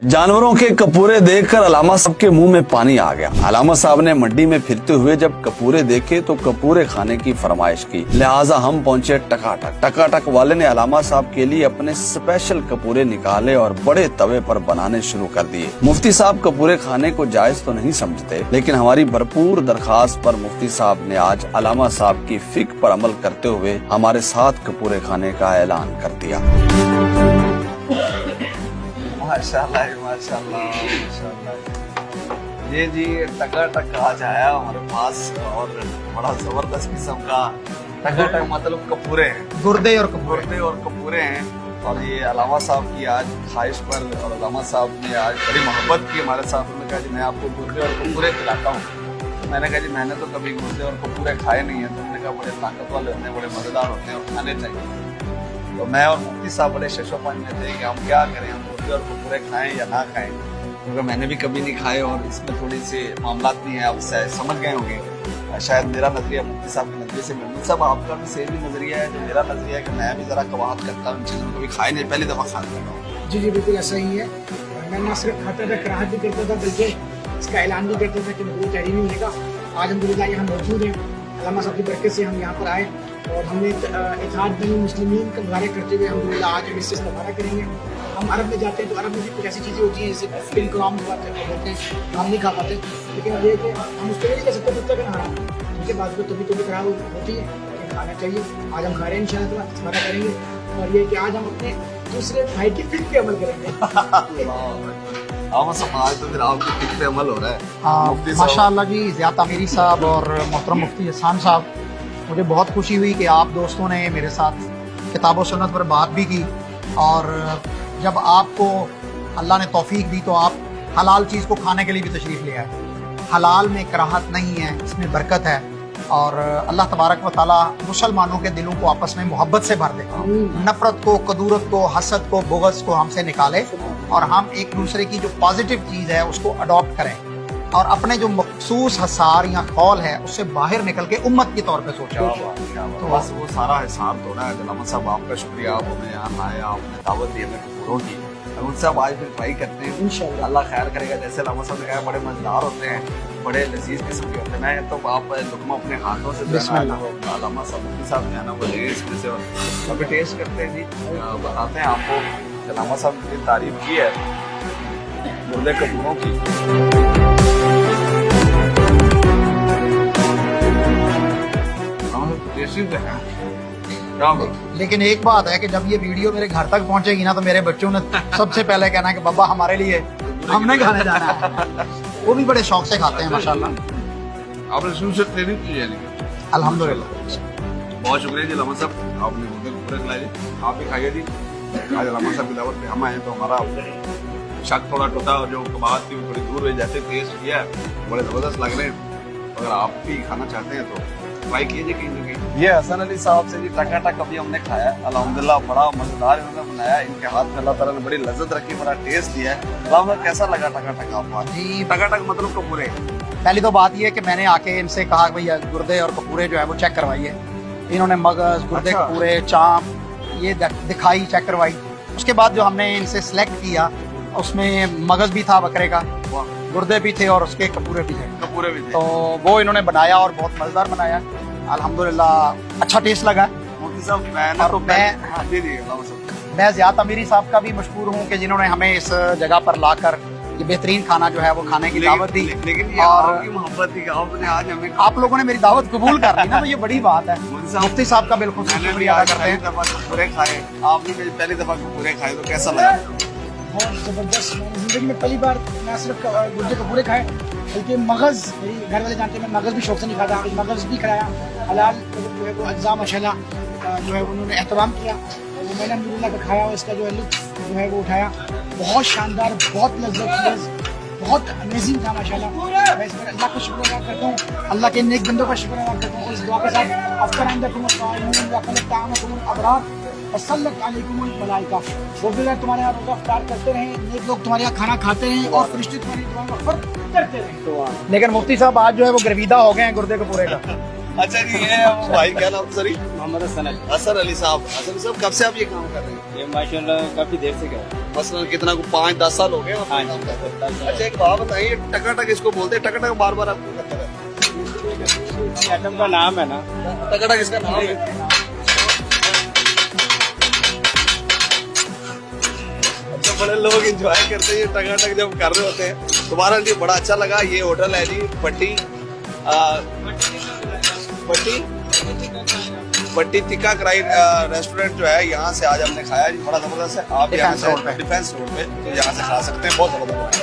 जानवरों के कपूरे देखकर अलामा साहब के मुंह में पानी आ गया। अलामा साहब ने मंडी में फिरते हुए जब कपूरे देखे तो कपूरे खाने की फरमाइश की, लिहाजा हम पहुंचे टकाटक। टकाटक वाले ने अलामा साहब के लिए अपने स्पेशल कपूरे निकाले और बड़े तवे पर बनाने शुरू कर दिए। मुफ्ती साहब कपूरे खाने को जायज तो नहीं समझते, लेकिन हमारी भरपूर दरखास्त पर मुफ्ती साहब ने आज अलामा साहब की फिक्र पर अमल करते हुए हमारे साथ कपूरे खाने का ऐलान कर दिया। माशाल्लाह माशाल्लाह माशाल्लाह। ये जी टकाटक आज आया हमारे पास और बड़ा जबरदस्त किस्म का टकाटक मतलब कपूरे हैं, गुर्दे और कपूरे हैं। और ये अलामा साहब की आज ख्वाहिश पर और अलामा साहब ने आज बड़ी मोहब्बत की हमारे साथ। उन्होंने कहा जी मैं आपको गुर्दे और कपूरे खिलाता हूँ। मैंने कहा जी मैंने तो कभी गुर्दे और कपूरे खाए नहीं है। तो उन्होंने कहा बड़े ताकत वाले होते हैं, बड़े मजेदार होते हैं और खाने चाहिए। तो मैं और मुफ्ती साहब बड़े शशोपन में थे कि हम क्या करें, हम गुर्दे और कपूरे खाएं या ना खाएं, क्योंकि मैंने भी कभी नहीं खाए और इसमें थोड़ी सी मामलात नहीं है। आप समझ गए होंगे शायद मेरा नजरिया मुफ्ती साहब के नजरिए से मुफ्ती साहब आपका भी सेम ही नजरिया है जो मेरा नजरिया है कि मैं भी जरा कबाहत करता हूँ, इन चीज़ों को कभी खाए नहीं, पहली दफा खा रहा हूँ। जी जी बिल्कुल ऐसा ही है। मैं ना सिर्फ खाता था, कराहत भी करता था, बल्कि इसका ऐलान भी करता था कि मुझे तहरीमी मिलेगा। आज अल्हम्दुलिल्लाह यहाँ मौजूद है। अल्लामा साहब की बरकत से हम यहाँ पर आए और हमने इत्तेहाद बनी मुस्लिमीन का मुजाहरा करते हुए अल्हम्दुलिल्लाह आज हम इससे इस्तेमाल करेंगे। हम अरब में जाते हैं तो अरब में भी कुछ ऐसी चीज़ें होती हैं जैसे फिल को आम होते हैं, हम नहीं खा पाते, लेकिन अब ये कि हम उसके लिए नहीं कह सकते कुत्ते का हराम, उनके बाद में तो खराब होती है, लेकिन खाना चाहिए। आज हम खा रहे हैं इंशाअल्लाह, इस्तेमाल करेंगे। और ये कि आज हम अपने दूसरे भाई की फिक्र पे अमल करेंगे। आज तो फिर आपकी फिक्र पे अमल हो रहा है। हाँ माशाअल्लाह जी, ज़ियाद आमिरी साहब और मोहतरम मुफ्ती हसन साहब, मुझे बहुत खुशी हुई कि आप दोस्तों ने मेरे साथ किताब और सुन्नत पर बात भी की। और जब आपको अल्लाह ने तौफीक दी तो आप हलाल चीज़ को खाने के लिए भी तशरीफ़ ले आए। हलाल में कराहत नहीं है, इसमें बरकत है। और अल्लाह तबारक व तआला मुसलमानों के दिलों को आपस में मोहब्बत से भर दे, नफरत को, कदूरत को, हसद को, बुग़्ज़ को हमसे निकाले और हम एक दूसरे की जो पॉजिटिव चीज़ है उसको अडॉप्ट करें और अपने जो मखसूस हसार या कौल है उससे बाहर निकल के उम्मत के तौर पे सोचें। तो बस वो सारा हिसाब तो ना अलामा साहब आपका शुक्रिया, आप हमें यहाँ लाए, आपने दावत दी हमें कपूरों की। उनसे अब आज फिर ट्राई करते हैं, इंशाअल्लाह अल्लाह खैर करेगा। जैसे अलामा साहब ने कहा बड़े मजेदार होते हैं, बड़े लजीज किस्म के होते हैं। मैं तो आप लुकमा अपने हाथों से अलामा साहब ने आना वो ले इसमें से अभी टेस्ट करते हैं जी, बताते हैं आपको। अलामा साहब ने तारीफ की है गुर्दे कपूरों की। लेकिन एक बात है कि जब ये वीडियो मेरे घर तक पहुंचेगी ना तो मेरे बच्चों ने सबसे पहले कहना है कि बाबा हमारे लिए हमने खाने जाना है। वो भी बड़े शौक से खाते हैं माशाल्लाह। आपने शुरू से ट्रेनिंग की है? अल्हम्दुलिल्लाह, बहुत शुक्रिया जी अलामा साहब, आपने गुर्दे कपूरे खिलाए। आप भी खाइए जी। आज अलामा साहब की दावत पे हम आए तो हमारा शक थोड़ा टूटा और जो कबात थी वो थोड़ी दूर हुई। जैसे टेस्ट किया है बड़े ज़बरदस्त लग रहे हैं। अगर आप भी खाना चाहते हैं तो ट्राई कीजिए कहीं ना कहीं। ये हसन अली साहब से जी टकाटक अभी हमने खाया है, अल्हम्दुलिल्लाह बड़ा मजेदार इन्होंने बनाया। इनके हाथ में अल्लाह ताला ने बड़ी लज्जत रखी, बड़ा टेस्ट दिया है। कैसा लगा टकाटक आपको? जी टकाटक मतलब कपूरे। पहली तो बात ये है कि मैंने आके इनसे कहा भैया गुर्दे और कपूरे जो है वो चेक करवाइए। इन्होंने मगज, गुर्दे, कपूरे, चाँप ये दिखाई, चेक करवाई। उसके बाद जो हमने इनसे सिलेक्ट किया उसमें मगज भी था बकरे का, गुर्दे भी थे और उसके कपूरे भी थे। तो वो इन्होंने बनाया और बहुत मजेदार बनाया। अल्हम्दुलिल्लाह अच्छा टेस्ट लगा। मैं ज़ियाद आमिरी साहब का भी मशहूर हूँ कि जिन्होंने हमें इस जगह पर लाकर ये बेहतरीन खाना जो है वो खाने की दावत दी। लेकिन और मोहब्बत थी आपने आज हमें, आप लोगों ने मेरी दावत कबूल कर ली ना, तो ये बड़ी बात है। मुफ्ती साहब का बिल्कुल शुक्रिया अदा करते हैं। कपूरे खाए, आपने पहली दफा कपूरे खाए तो कैसा लगा? बहुत ज़बरदस्त। मैंने ज़िंदगी में पहली बार ना सिर्फ गुर्दे कपूरे खाए बल्कि मगज़, मेरी घर वाले जानते हैं मैं मगज़ भी शौक से नहीं खाता, मगज़ भी खाया। हलाल जो है वो अज्जा माशाल्लाह जो है उन्होंने एहतराम किया, वो मैंने अल्हम्दुलिल्लाह का खाया और इसका जो है लुत्फ़ जो है वो उठाया। बहुत शानदार, बहुत लज़्ज़त, बहुत अमेजिंग था माशाल्लाह। मैं इस पर अल्लाह का शुक्र अदा करता हूँ, अल्लाह के नेक बंदों का शुक्र अदा करता हूँ। इस दुआ के साथ वो भी तुम्हारे यहाँ रोज़ा इफ्तार करते रहे, नेक लोग तुम्हारे यहाँ खाना खाते हैं और फरिश्ते तुम्हारी दुआ करते रहे। लेकिन मुफ्ती साहब आज जो है वो गर्विदा हो गए हैं गुर्दे कपूरे का। अच्छा जी, ये है भाई, क्या नाम सर? मोहम्मद हसन अली। असर अली साहब। असर अली साहब, कब से आप ये काम कर रहे हैं? ये माशाल्लाह काफी देर से कर मसलन कितना को 5-10 साल हो गए आप हाँ काम जी, करते हैं? 10 साल। अच्छा, एक बात बताइए, टकाटक इसको बोलते हैं, टकाटक बार बार आपको करते रहते हैं। आइटम का नाम है ना, हैं? टकाटक इसका नाम है। अच्छा, बड़े लोग एंजॉय करते हैं ये टकाटक जब कर रहे होते हैं। तुम्हारा जी बड़ा अच्छा लगा। ये होटल है जी भट्टी भट्टी तिक्का कराई रेस्टोरेंट जो है, यहाँ से आज हमने खाया जी, बड़ा जबरदस्त है। आप यहाँ से डिफेंस रोड पे तो यहाँ से खा सकते हैं, बहुत जबरदस्त।